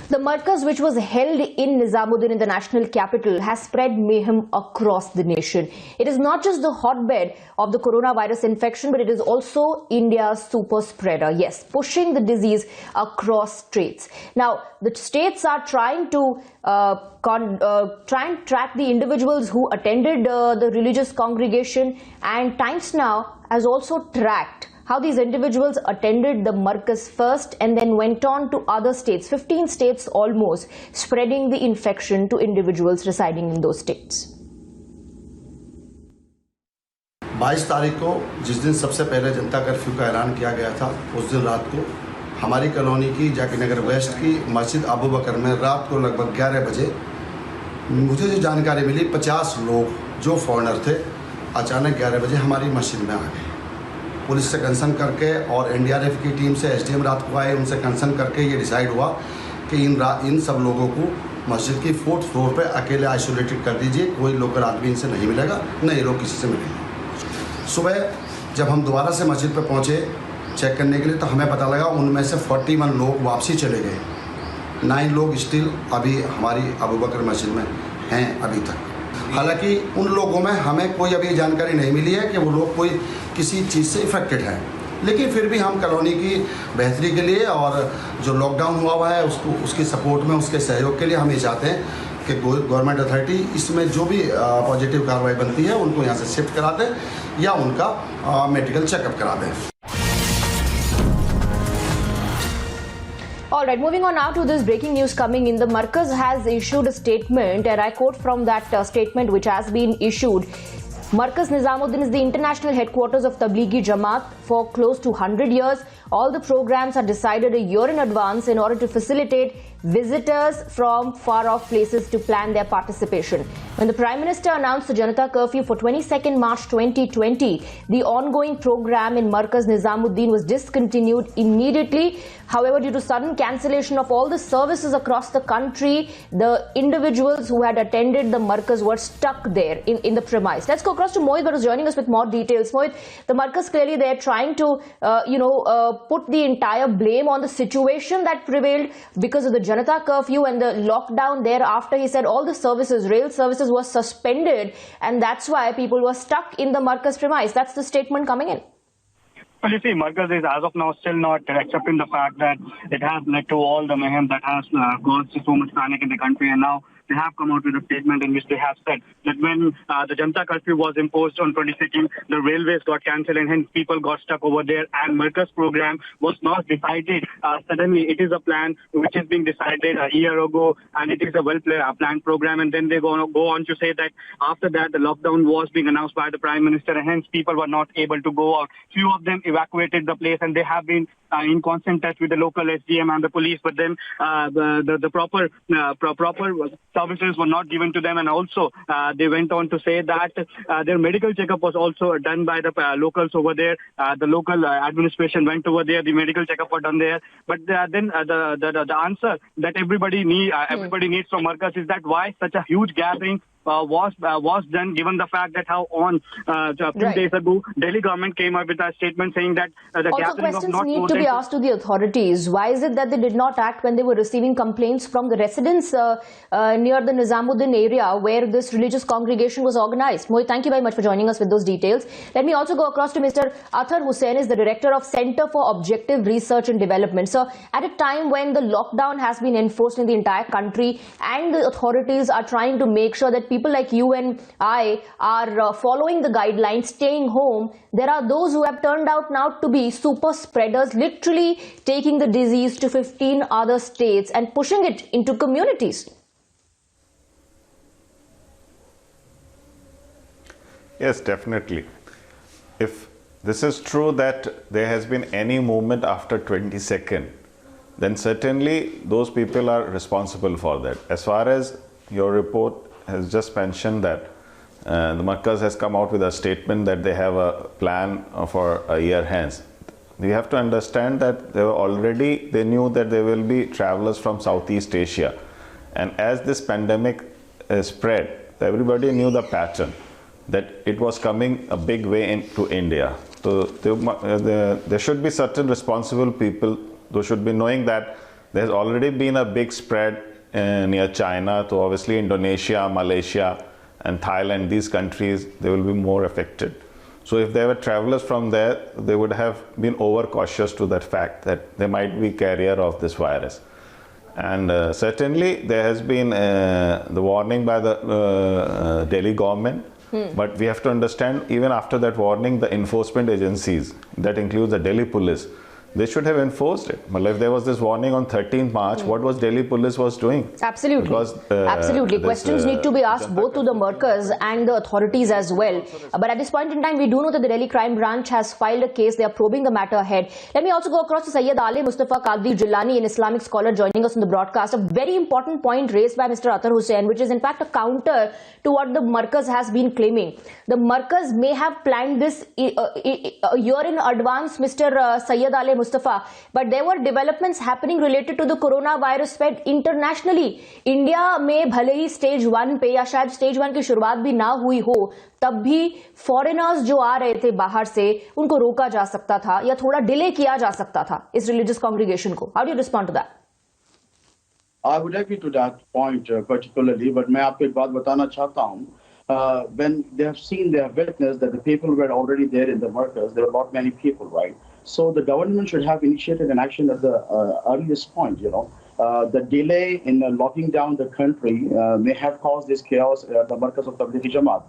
The Markaz, which was held in Nizamuddin in the national capital, has spread mayhem across the nation. It is not just the hotbed of the coronavirus infection, but it is also India's super spreader. Yes, pushing the disease across states. Now, the states are trying to track the individuals who attended the religious congregation, and Times Now has also tracked how these individuals attended the Markaz first and then went on to other states, 15 states almost, spreading the infection to individuals residing in those states. 22 तारीख को जिस दिन सबसे पहले जनता curfew का ऐलान किया गया था, उस दिन रात को हमारी कॉलोनी की जाकिर नगर वेस्ट की मस्जिद अबू बकर में रात को लगभग 11 बजे मुझे जो जानकारी मिली 50 लोग जो फॉरेनर थे अचानक 11 बजे हमारी मस्जिद में आ गए। पुलिस से कंसर्न करके और एनडीआरएफ की टीम से एसडीएम रात को आए, उनसे कंसर्न करके ये डिसाइड हुआ कि इन सब लोगों को मस्जिद की 4th फ्लोर पे अकेले आइसोलेटेड कर दीजिए, कोई लोकल आदमी इनसे नहीं मिलेगा, न ये लोग किसी से मिलेंगे। सुबह जब हम दोबारा से मस्जिद पे पहुँचे चेक करने के लिए तो हमें पता लगा उनमें से 41 लोग वापसी चले गए, 9 लोग स्टिल अभी हमारी अबू बकर मस्जिद में हैं अभी तक। हालांकि उन लोगों में हमें कोई अभी जानकारी नहीं मिली है कि वो लोग कोई किसी चीज़ से इफ़ेक्टेड हैं, लेकिन फिर भी हम कॉलोनी की बेहतरी के लिए और जो लॉकडाउन हुआ है उसकी सपोर्ट में, उसके सहयोग के लिए हम ये चाहते हैं कि गवर्नमेंट अथॉरिटी इसमें जो भी पॉजिटिव कार्रवाई बनती है उनको यहाँ से शिफ्ट करा दें या उनका मेडिकल चेकअप करा दें। All right, moving on now to this breaking news coming in. The Markaz has issued a statement, and I quote from that statement which has been issued. Markaz Nizamuddin is the international headquarters of Tablighi Jamaat for close to 100 years. All the programs are decided a year in advance in order to facilitate visitors from far-off places to plan their participation. When the Prime Minister announced the Janata Curfew for 22nd March 2020, the ongoing program in Markaz Nizamuddin was discontinued immediately. However, due to sudden cancellation of all the services across the country, the individuals who had attended the Markaz were stuck there in the premise. Let's go across to Mohit, who is joining us with more details. Mohit, the Markaz clearly they're trying to, put the entire blame on the situation that prevailed because of the Janata Curfew and the lockdown thereafter. He said all the services, rail services were suspended, and that's why people were stuck in the Markaz premise. That's the statement coming in. Well, you see, Markaz is as of now still not accepting the fact that it has led to all the mayhem that has caused so much panic in the country, and now they have come out with a statement in which they have said that when the Janata Curfew was imposed on 22nd, the railways got cancelled and hence people got stuck over there, and Markaz program was not decided suddenly. It is a plan which is being decided a year ago, and it is a well-planned program, and then they go on to say that after that the lockdown was being announced by the Prime Minister and hence people were not able to go out. Few of them evacuated the place, and they have been in constant touch with the local SDM and the police, but then the proper services were not given to them, and also they went on to say that their medical checkup was also done by the locals over there. The local administration went over there, the medical checkup was done there, but then the answer that everybody needs from Markaz is that why such a huge gathering was done, given the fact that how on a few days ago Delhi government came up with a statement saying that the also gathering questions of not need to be asked to the authorities. Why is it that they did not act when they were receiving complaints from the residents near the Nizamuddin area where this religious congregation was organized? Mohit, thank you very much for joining us with those details. Let me also go across to Mr. Athar Hussain, is the director of Center for Objective Research and Development. So, at a time when the lockdown has been enforced in the entire country and the authorities are trying to make sure that people like you and I are following the guidelines, staying home, there are those who have turned out now to be super spreaders, literally taking the disease to 15 other states and pushing it into communities. Yes, definitely. If this is true that there has been any movement after 22nd, then certainly those people are responsible for that. As far as your report has just mentioned that the Markaz has come out with a statement that they have a plan for a year hence. We have to understand that they knew that there will be travelers from Southeast Asia, and as this pandemic spread, everybody knew the pattern that it was coming a big way into India. So there should be certain responsible people who should be knowing that there's already been a big spread near China to obviously Indonesia, Malaysia and Thailand. These countries, they will be more affected. So if there were travelers from there, they would have been overcautious to that fact that they might be carrier of this virus. And certainly there has been the warning by the Delhi government. But we have to understand, even after that warning, the enforcement agencies, that includes the Delhi police, they should have enforced it. But if there was this warning on 13th March, what was Delhi police was doing? Absolutely. Because, absolutely. Questions need to be asked both to the Markaz and the authorities as well. But at this point in time, we do know that the Delhi Crime Branch has filed a case. They are probing the matter ahead. Let me also go across to Sayyid Ali Mustafa Qadri Jilani, an Islamic scholar joining us on the broadcast. A very important point raised by Mr. Athar Hussain, which is in fact a counter to what the Markaz has been claiming. The Markaz may have planned this a year in advance, Mr. Sayyid Ali Mustafa, but there were developments happening related to the coronavirus spread internationally. India में भले ही stage 1 पे या शायद stage 1 की शुरुआत भी ना हुई हो, तब भी फॉरेनर्स जो आ रहे थे बाहर से उनको रोका जा सकता था या थोड़ा डिले किया जा सकता था इस रिलीजियस कांग्रीगेशन को. How do you respond to that? I would agree to that point particularly, but मैं आपको एक बात बताना चाहता हूँ. When they have seen, they have witnessed that the people were already there in the Markaz. There were not many people, right? So the government should have initiated an action at the earliest point, you know. The delay in locking down the country may have caused this chaos at the Markaz of Tablighi Jamaat.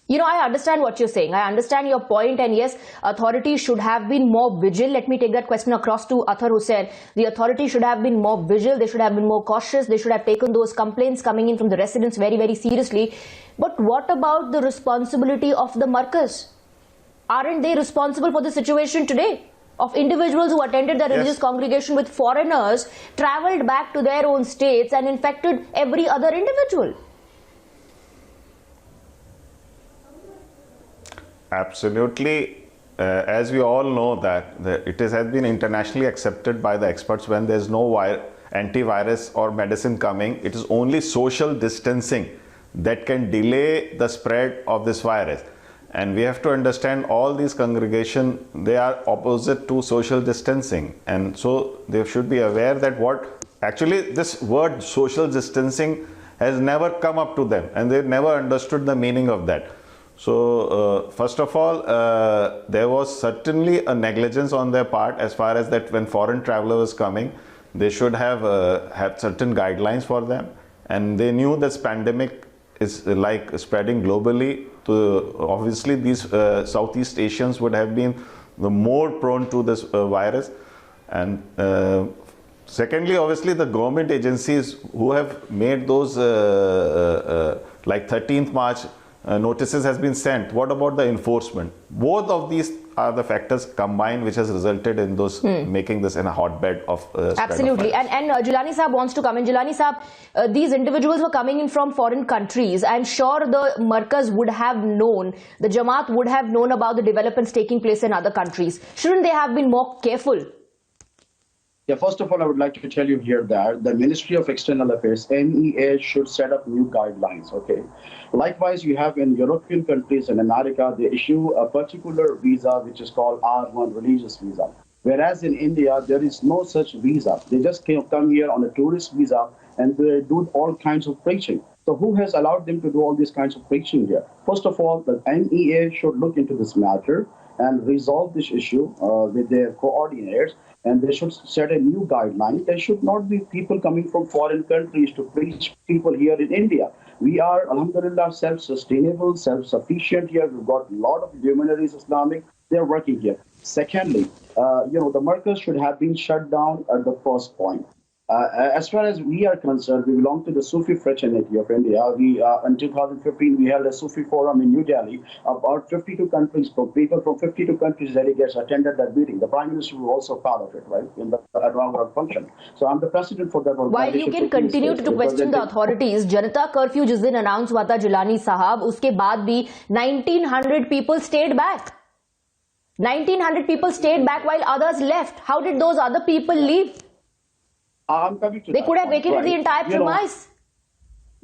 You know, I understand what you're saying. I understand your point, and yes, authorities should have been more vigilant. Let me take that question across to Athar Hussain. The authorities should have been more vigilant. They should have been more cautious. They should have taken those complaints coming in from the residents very, very seriously. But what about the responsibility of the Markaz? Aren't they responsible for the situation today? Of individuals who attended the religious congregation with foreigners, travelled back to their own states and infected every other individual. Absolutely. As we all know that it has been internationally accepted by the experts, when there's no antivirus or medicine coming, it is only social distancing that can delay the spread of this virus. And we have to understand all these congregations, they are opposite to social distancing. And so they should be aware that actually this word social distancing has never come up to them, and they've never understood the meaning of that. So first of all, there was certainly a negligence on their part as far as that when foreign traveler was coming, they should have had certain guidelines for them, and they knew this pandemic is like spreading globally. To obviously these Southeast Asians would have been the more prone to this virus. And secondly, obviously the government agencies who have made those like 13th March notices has been sent. What about the enforcement? Both of these are the factors combined which has resulted in those making this in a hotbed of absolutely. And Jilani Saab wants to come in. Jilani Saab, these individuals were coming in from foreign countries. I'm sure the Markaz would have known, the Jamaat would have known about the developments taking place in other countries. Shouldn't they have been more careful? Yeah, first of all, I would like to tell you here that the Ministry of External Affairs, MEA, should set up new guidelines, okay? Likewise, you have in European countries and America, they issue a particular visa which is called R1, religious visa. Whereas in India, there is no such visa. They just come here on a tourist visa and they do all kinds of preaching. So who has allowed them to do all these kinds of preaching here? First of all, the MEA should look into this matter and resolve this issue with their coordinators, and they should set a new guideline. There should not be people coming from foreign countries to preach people here in India. We are, alhamdulillah, self-sustainable, self-sufficient here. We've got a lot of luminaries Islamic. They're working here. Secondly, the Markaz should have been shut down at the first point. As far as we are concerned, we belong to the Sufi fraternity of India. In 2015, we held a Sufi forum in New Delhi. About 52 countries, people from 52 countries, delegates attended that meeting. The Prime Minister was also part of it, right, in the inaugural function. So I'm the president for that organization. While you can continue to question the authorities, Janata curfew जिस दिन announce हुआ था Jilani साहब, उसके बाद भी 1900 people stayed back. 1900 people stayed back while others left. How did those other people leave? I'm coming to they could have vacated the entire premise.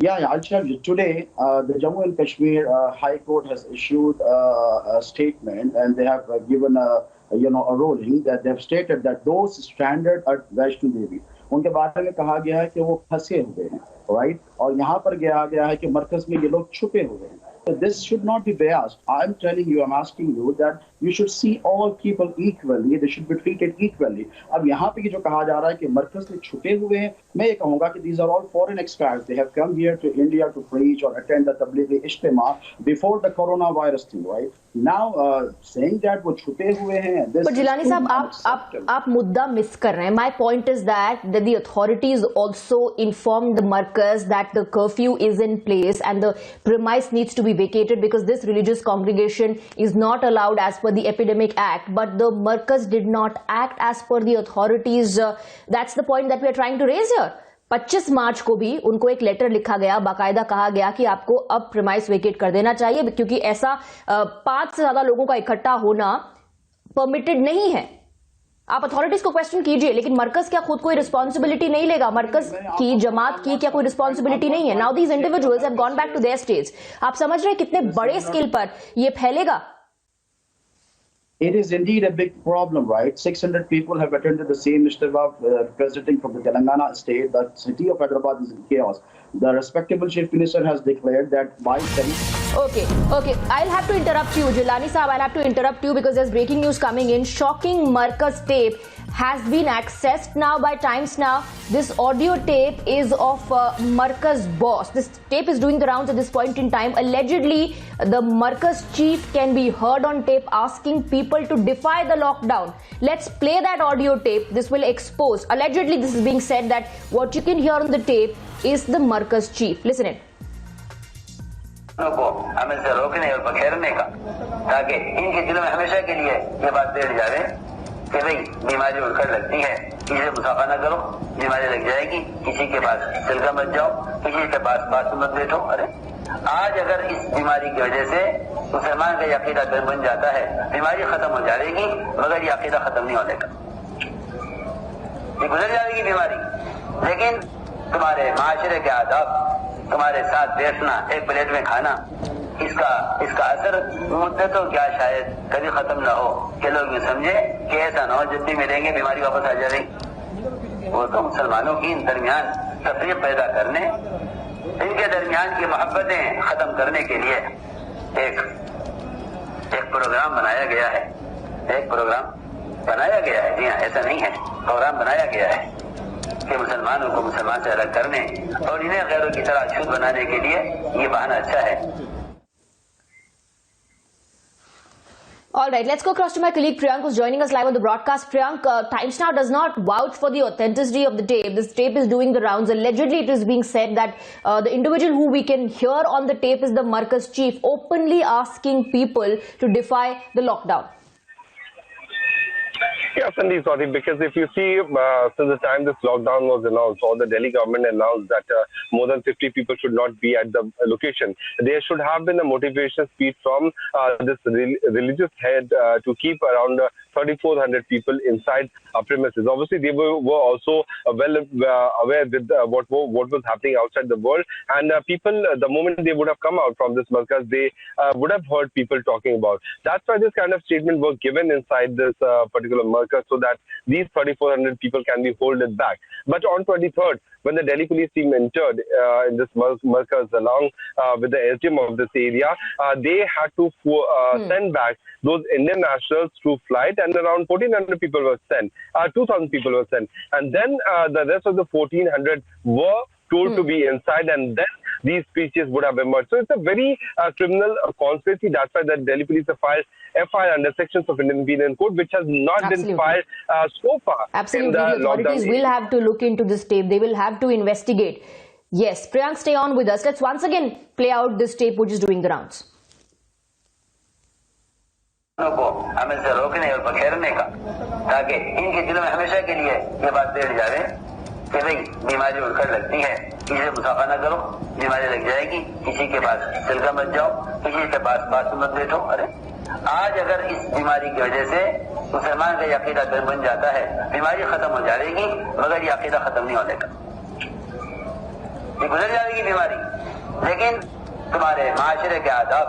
Yeah, I'll tell you. Today, the Jammu and Kashmir High Court has issued a statement, and they have given a ruling that they have stated that those stranded at Vaishno Devi, उनके बारे में कहा गया है कि वो फंसे हुए हैं, राइट? और यहाँ पर गया है कि मरकज में ये लोग छुपे हुए हैं. So this should not be biased. I'm telling you, I'm asking you that you should see all people equally. They should be treated equally. अब यहाँ पे जो कहा जा रहा है कि मरकज में छुपे हुए हैं, मैं ये कहूँगा कि these are all foreign expats. They have come here to India to preach or attend the Tablighi Ijtima before the coronavirus thing, right? Now saying that वो छुपे हुए हैं. But Jilani साहब, आप मुद्दा मिस कर रहे हैं. My point is that the authorities also informed the Markaz that the curfew is in place and the premise needs to be vacated because this religious congregation is not allowed as per the Epidemic Act. But the Markaz did not act as per the authorities. That's the point that we are trying to raise here. 25 मार्च को भी उनको एक letter लिखा गया, बाकायदा कहा गया कि आपको अब प्रीमाइस वेकेट कर देना चाहिए क्योंकि ऐसा 5 से ज्यादा लोगों का इकट्ठा होना परमिटेड नहीं है. आप अथॉरिटीज को क्वेश्चन कीजिए, लेकिन मरकज क्या खुद कोई रिस्पॉन्सिबिलिटी नहीं लेगा? मरकज की, जमात की क्या कोई रिस्पॉन्सिबिलिटी नहीं है? Now these individuals have gone back to their states. आप समझ रहे हैं कितने बड़े स्केल पर ये फैलेगा? It is indeed a big problem, right? 600 people have attended the same Ijtima presenting from the Telangana state. The city of Hyderabad is in chaos. The respectable chief minister has declared that by... Okay. I'll have to interrupt you, Jilani Saab. I'll have to interrupt you because there's breaking news coming in. Shocking Markaz tape has been accessed now by Times Now. This audio tape is of Markaz boss. This tape is doing the rounds at this point in time. Allegedly, the Markaz chief can be heard on tape asking people to defy the lockdown. Let's play that audio tape. This will expose. Allegedly, this is being said that what you can hear on the tape is the Markaz chief. Listen in. को हमें से रोकने और बखेरने का, ताकि इनके दिलों में हमेशा के लिए ये बात बैठ जाए कि भाई बीमारी उड़कर लगती है, किसी से मुसाफा न करो, बीमारी लग जाएगी, किसी के पास तिलका मत जाओ, किसी के पास मत बैठो. अरे आज अगर इस बीमारी की वजह से मुसलमान का अकीदा बन जाता है, बीमारी खत्म हो जाएगी, मगर ये अकीदा खत्म नहीं होने का. ये गुजर जाएगी बीमारी, लेकिन तुम्हारे माशरे के आदाब, तुम्हारे साथ बैठना, एक प्लेट में खाना, इसका असर मुद्दतों क्या शायद कभी खत्म ना हो कि लोग ये समझे कि ऐसा ना हो जब भी मिलेंगे बीमारी वापस आ जाएगी. वो तो मुसलमानों की दरमियान तफरीक पैदा करने, इनके दरमियान की मोहब्बतें खत्म करने के लिए एक प्रोग्राम बनाया गया है. जी हाँ, ऐसा नहीं है, प्रोग्राम बनाया गया है कि मुसलमानों को मुसलमान से अलग करने और इन्हें गैरों की तरह अछूत बनाने के लिए ये बहाना अच्छा है. All right, let's go across to my colleague Priyank, who's joining us live on the broadcast. Priyank, Times Now does not vouch for the authenticity of the tape. This tape is doing the rounds. Allegedly, it is being said that the individual who we can hear on the tape is the Markaz chief, openly asking people to defy the lockdown. Yes, indeed, sorry, because if you see, since the time this lockdown was announced, or the Delhi government announced that more than 50 people should not be at the location, there should have been a motivation speech from this religious head to keep around 3,400 people inside premises. Obviously, they were also well aware with what was happening outside the world, and people, the moment they would have come out from this Markaz, they would have heard people talking about. That's why this kind of statement was given inside this particular Markaz, so that these 3,400 people can be holded back. But on 23rd, when the Delhi police team entered in this Markaz along with the SDM of this area, they had to send back those Indian nationals through flight, and around 1,400 people were sent, 2,000 people were sent. And then the rest of the 1,400 were told to be inside, and then these speeches would have emerged. So it's a very criminal conspiracy. That's why the Delhi police have filed FIR under sections of Indian Penal Code, which has not been filed so far. Absolutely. The authorities will have to look into this tape. They will have to investigate. Yes, Priyank, stay on with us. Let's once again play out this tape which is doing the rounds. को हमें से रोकने और बखेरने का, ताकि इनके दिलों में हमेशा के लिए ये बात बैठ जाए कि भाई बीमारी उड़कर लगती है, किसी से मुसाफा न करो, बीमारी लग जाएगी, किसी के पास तिलका मत जाओ, किसी के पास मत बैठो. अरे आज अगर इस बीमारी की वजह से मुसलमान का अकीदा बन जाता है, बीमारी खत्म हो जाएगी, मगर ये अकीदा खत्म नहीं होने का. ये गुजर जाएगी बीमारी, लेकिन तुम्हारे माशरे के आदाब,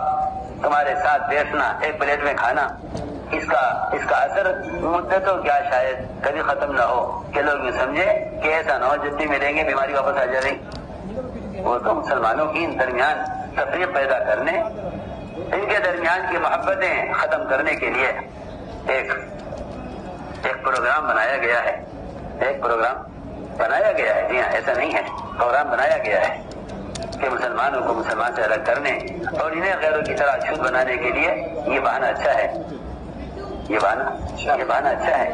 तुम्हारे साथ बैठना, एक प्लेट में खाना, इसका असर मुद्दतों क्या शायद कभी खत्म ना हो कि लोग ये समझे कि ऐसा ना हो जब भी मिलेंगे बीमारी वापस आ जाएगी। वो तो मुसलमानों की दरमियान तफरीक पैदा करने, इनके दरमियान की मोहब्बतें खत्म करने के लिए एक प्रोग्राम बनाया गया है। एक प्रोग्राम बनाया गया है, जी हाँ, ऐसा नहीं है, प्रोग्राम बनाया गया है कि मुसलमानों को मुसलमान से अलग करने और इन्हें गैरों की तरह अछूत बनाने के लिए ये बहाना अच्छा है, ये बहाना अच्छा है।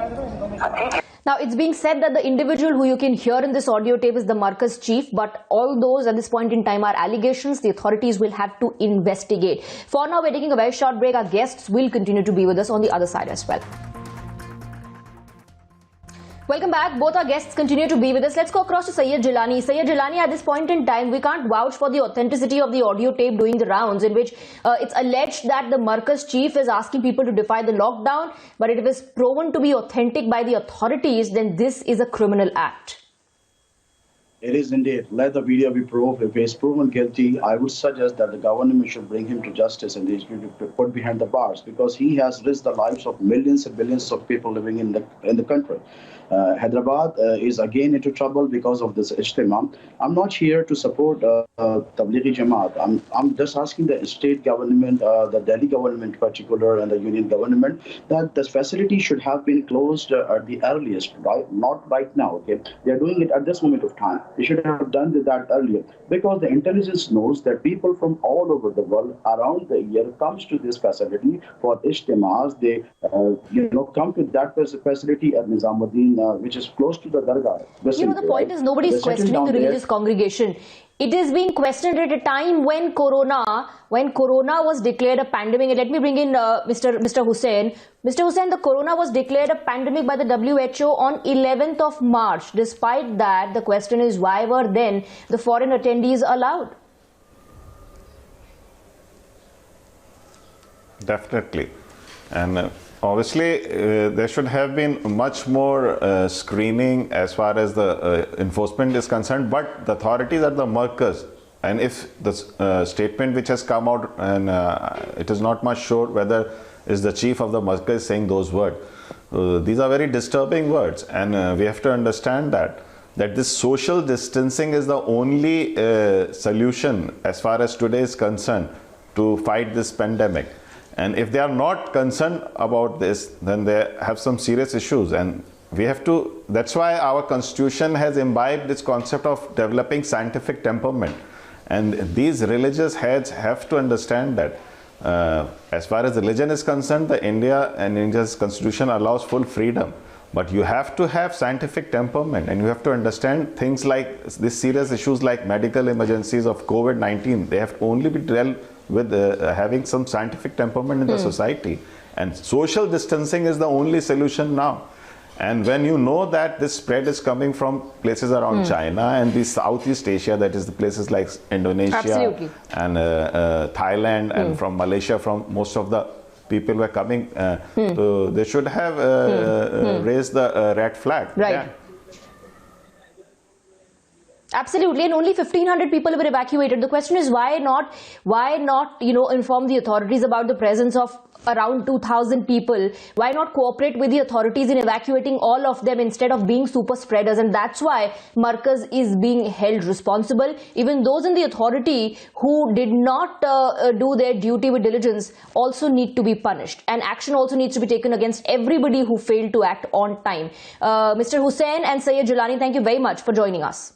हाँ, ठीक है। Now, it's being said that the individual who you can hear in this audio tape is the Markaz chief, but all those at this point in time are allegations. The authorities will have to investigate. For now, we're taking a very short break. Our guests will continue to be with us on the other side as well. Welcome back. Both our guests continue to be with us. Let's go across to Sayyid Jilani. Sayyid Jilani, at this point in time, we can't vouch for the authenticity of the audio tape doing the rounds in which it's alleged that the Markaz chief is asking people to defy the lockdown, but if it is proven to be authentic by the authorities, then this is a criminal act. It is indeed. Let the video be proved. If he is proven guilty, I would suggest that the government should bring him to justice and he should be put behind the bars because he has risked the lives of millions and billions of people living in the country. Hyderabad is again into trouble because of this ijtima. I'm not here to support Tablighi Jamaat. I'm just asking the state government, the Delhi government in particular, and the union government that this facility should have been closed at the earliest, right? Not right now. Okay, they are doing it at this moment of time. They should have done that earlier because the intelligence knows that people from all over the world around the year comes to this facility for ijtimas. They come to that facility at Nizamuddin, which is close to the Dargah. The point is nobody is questioning the religious congregation. It is being questioned at a time when Corona was declared a pandemic. And let me bring in Mr. Hussain. Mr. Hussain, the Corona was declared a pandemic by the WHO on 11th of March. Despite that, the question is why were then the foreign attendees allowed? Definitely. And obviously, there should have been much more screening as far as the enforcement is concerned, but the authorities at the Markaz, and if the statement which has come out, and it is not much sure whether is the chief of the Markaz saying those words. These are very disturbing words, and we have to understand that this social distancing is the only solution as far as today is concerned to fight this pandemic. And if they are not concerned about this, then they have some serious issues. And we have to, that's why our constitution has imbibed this concept of developing scientific temperament. And these religious heads have to understand that as far as religion is concerned, India's constitution allows full freedom. But you have to have scientific temperament and you have to understand things like these serious issues like medical emergencies of COVID-19. They have to only be dealt with having some scientific temperament in the society. And social distancing is the only solution now. And when you know that this spread is coming from places around China and the Southeast Asia, that is the places like Indonesia and Thailand and from Malaysia, from most of the people were coming, so they should have raised the red flag. Right. Yeah. Absolutely, and only 1,500 people were evacuated. The question is why not, inform the authorities about the presence of around 2,000 people? Why not cooperate with the authorities in evacuating all of them instead of being super spreaders? And that's why Markaz is being held responsible. Even those in the authority who did not do their duty with diligence also need to be punished. And action also needs to be taken against everybody who failed to act on time. Mr. Hussain and Sayyid Jilani, thank you very much for joining us.